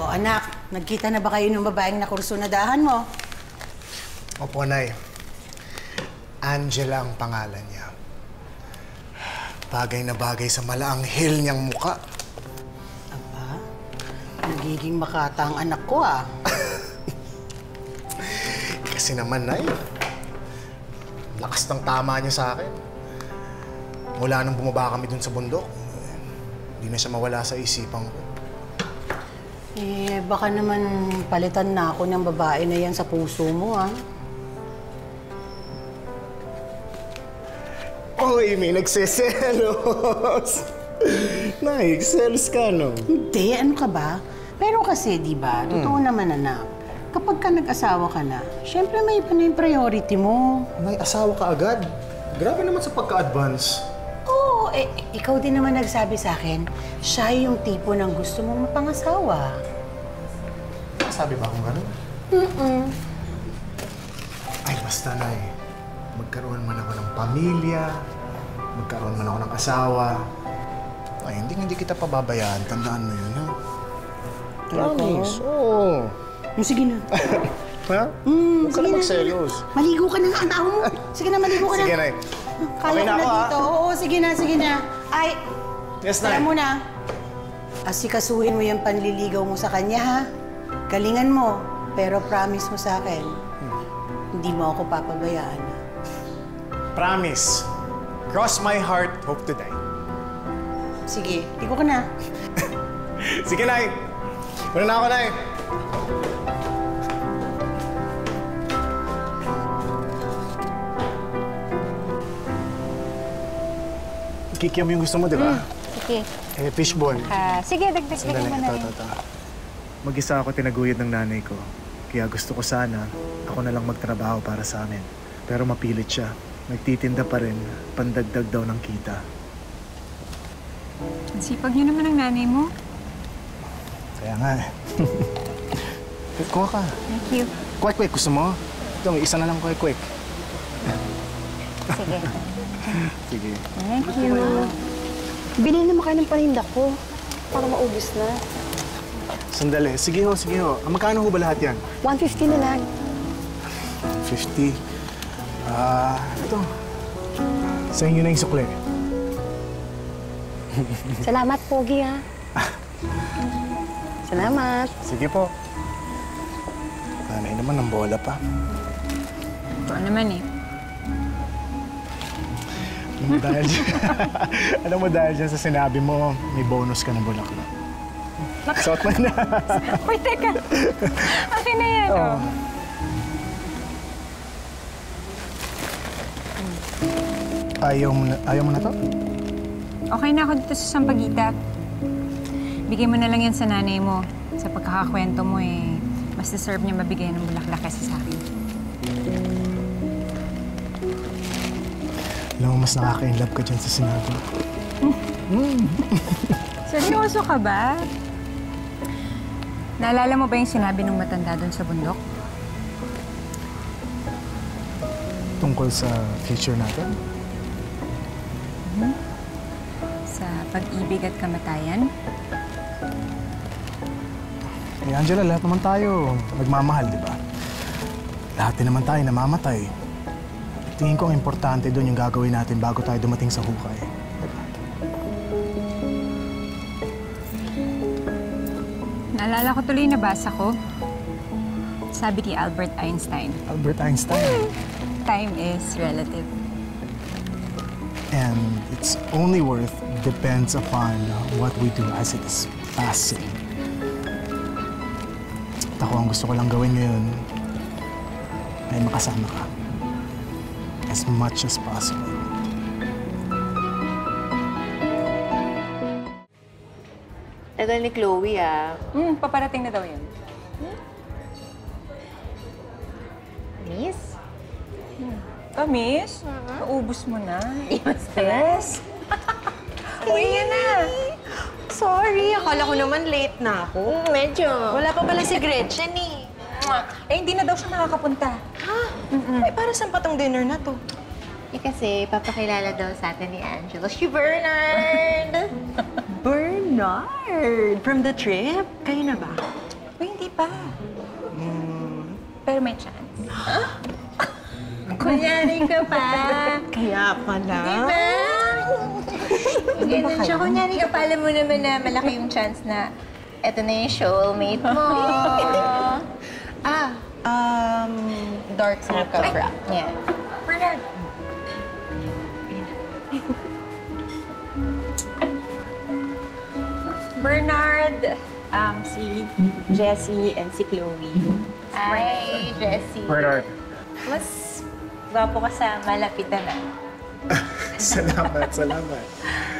O anak, nagkita na ba kayo ng babaeng nakursunadahan mo? Opo, Nay. Angela ang pangalan niya. Bagay na bagay sa malaanghel niyang muka. Aba, nagiging makata ang anak ko ah. Kasi naman, Nay, lakas ng tama niya sa akin. Mula nung bumaba kami dun sa bundok, hindi na siya mawala sa isipan ko. Eh, baka naman palitan na ako ng babae na yan sa puso mo, ah. Oy, may nagseselos! Nagseselos ka, no? Hindi, ano ka ba? Pero kasi, di ba, totoo naman, anak. Kapag ka nag-asawa ka na, syempre may iba na yung priority mo. May asawa ka agad? Grabe naman sa pagka-advance. Oo, ikaw din naman nagsabi sa akin, siya yung tipo ng gusto mong mapangasawa. Sabi ba akong gano'n? Ay, basta na eh. Magkaroon man ako ng pamilya, magkaroon man ako ng asawa. Ay, hindi kita pababayaan. Tandaan mo yun, ha? Promise, oo. Sige na. Ha? Huwag ka na magselos. Maligo ka na nga, ang tao mo. Sige na, maligo ka na. Sige, Nay. Kaya Okay na ako, ha? dito. Oo, sige na, sige na. Ay, Yes, Nay. alam mo na, asikasuhin mo yung panliligaw mo sa kanya, ha? Galingan mo, pero promise mo sa akin, hindi mo ako papabayaan. Promise. Cross my heart, hope to die. Sige, ligo ka na. Sige, Nay. Muna na ako, Nay. Kikiam yung gusto mo, di ba? Sige. Eh, fishball. Sige, dagdagan mo na rin. Ito. Mag-isa ako tinaguyod ng nanay ko. Kaya gusto ko sana, ako na lang magtrabaho para sa amin. Pero mapilit siya. Nagtitinda pa rin, pandagdag daw ng kita. Ang sipag niyo naman ang nanay mo. Kaya nga eh. Kuha ka. Thank you. Kwek-kwek, gusto mo? Ito, isa na lang kwek-kwek. Sige. Sige. Thank you. Bilhin naman kayo ng paninda ko para maubos na. Sandali. Sige ho, sige ho. Magkano ho ba lahat yan? 150 na lang. 50. Ito. Sa inyo na yung sukle. Salamat, Pogi, ha? Salamat. Sige po. Nanay naman, ng bola pa. Ito naman eh. Alam mo, dahil dyan sa sinabi mo, may bonus ka ng bulaklak. Suot mo na. Uy, teka. Akin na yan, oh. Ayaw mo na to? Okay na ako dito sa Sampaguita. Bigay mo na lang yan sa nanay mo. Sa pagkakakwento mo eh, mas deserve niya mabigay ng bulaklak kasi sa akin. Alam mo, mas nakaka-inlove ka dyan sa sinabi. Seryoso ka ba? Naalala mo ba yung sinabi ng matanda doon sa bundok? Tungkol sa future natin? Sa pag-ibig at kamatayan? Eh, Angela, lahat naman tayo nagmamahal, di ba? Lahat din naman tayo namamatay. Tingin ko ang importante doon yung gagawin natin bago tayo dumating sa hukay. Diba? Naalala ko tuloy nabasa ko. Sabi ni Albert Einstein. Albert Einstein. Time is relative. And its only worth depends upon what we do as it is passing. At ako, ang gusto ko lang gawin ngayon ay makasama ka. As much as possible. Tagal ni Chloe, ah. Paparating na daw yun. Miss? Miss? Paubos mo na. Yes. Uwi na. Sorry, akala ko naman late na ako. Medyo. Wala pa pala si Gretchen, eh. Hindi na daw siya nakakapunta. Ha? Ay, para saan pa tong dinner na to? Kasi papakilala daw sa atin ni Angela si Bernard. Bernard! From the trip? Kayo na ba? pa. Pero may chance. Kunyari ka pa. Kaya pala. Diba? Ganun siya. Kunyari ka pa, alam mo naman na malaki yung chance na eto na yung soulmate mo. Dark mocha frap. Yeah. Bernard. Bernard. Si Jessie and si Chloe. Hi, Jessie. Bernard. Mas gwapo ka sa malapitan na. Salamat.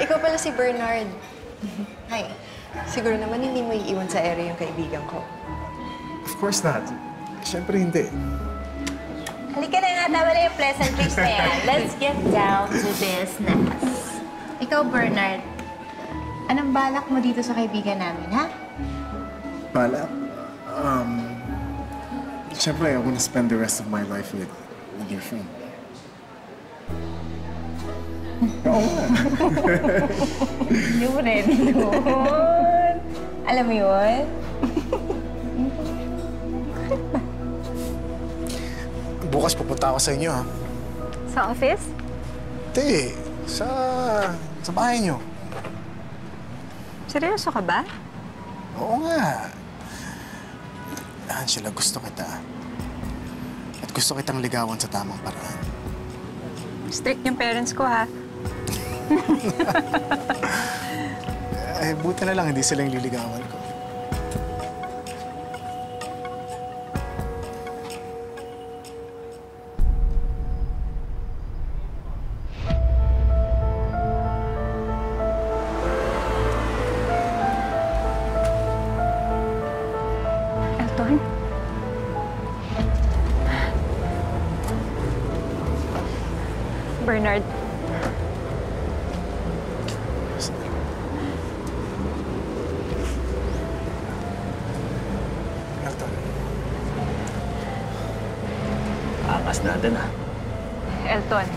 Ikaw pala si Bernard. Hi. Siguro naman hindi mo iiwan sa ere yung kaibigan ko. Of course not. Siyempre hindi. Halika na nga, tama na yung pleasantries na yan. Let's get down to business. Ikaw, Bernard, anong balak mo dito sa kaibigan namin, ha? Balak? Siyempre, I want to spend the rest of my life with your friend. Oo nga. Hindi mo ready doon. Alam mo yun? Bukas pupunta ako sa inyo, ha? Sa office? Hindi. Sa bahay niyo. Seryoso ka ba? Oo nga. Angela, gusto kita. At gusto kitang ligawan sa tamang paraan. Strict yung parents ko, ha? Buti na lang, hindi sila yung liligawan ko. Elton? Bernard. Elton. Angas natin, ha? Elton.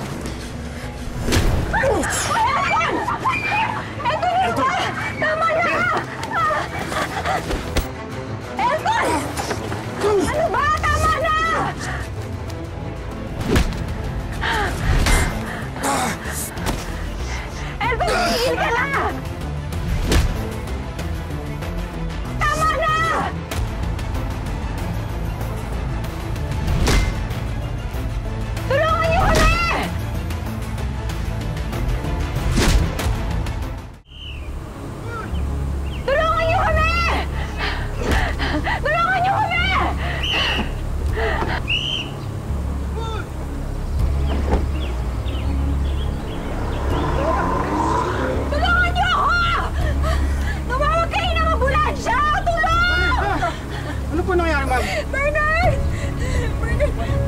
Bernard! Bernard!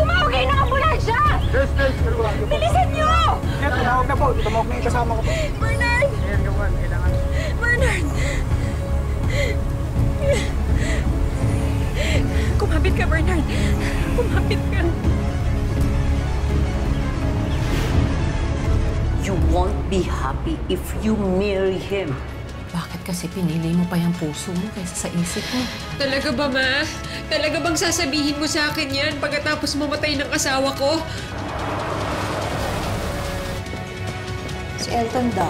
Tumawag kayo ng ambulansya! Yes! Bilisan niyo! Tumawag na po. Tumawag na yung kasama ko po. Bernard! Ayan, gawan. Kailangan. Bernard! Kumapit ka, Bernard! Kumapit ka! You won't be happy if you marry him. Bakit kasi pinili mo pa yung puso mo kaysa sa isip mo? Talaga ba, Ma? Talaga bang sasabihin mo sa akin yan pagkatapos mamatay ng asawa ko? Si Elton daw,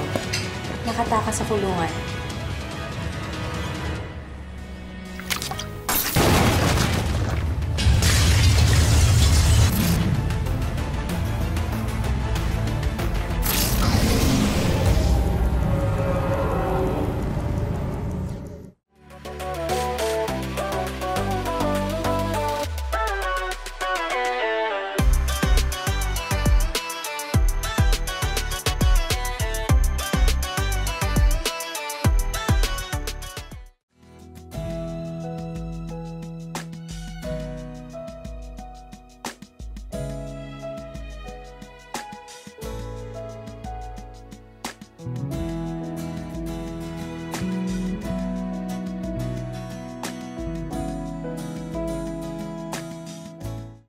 nakatakas sa kulungan.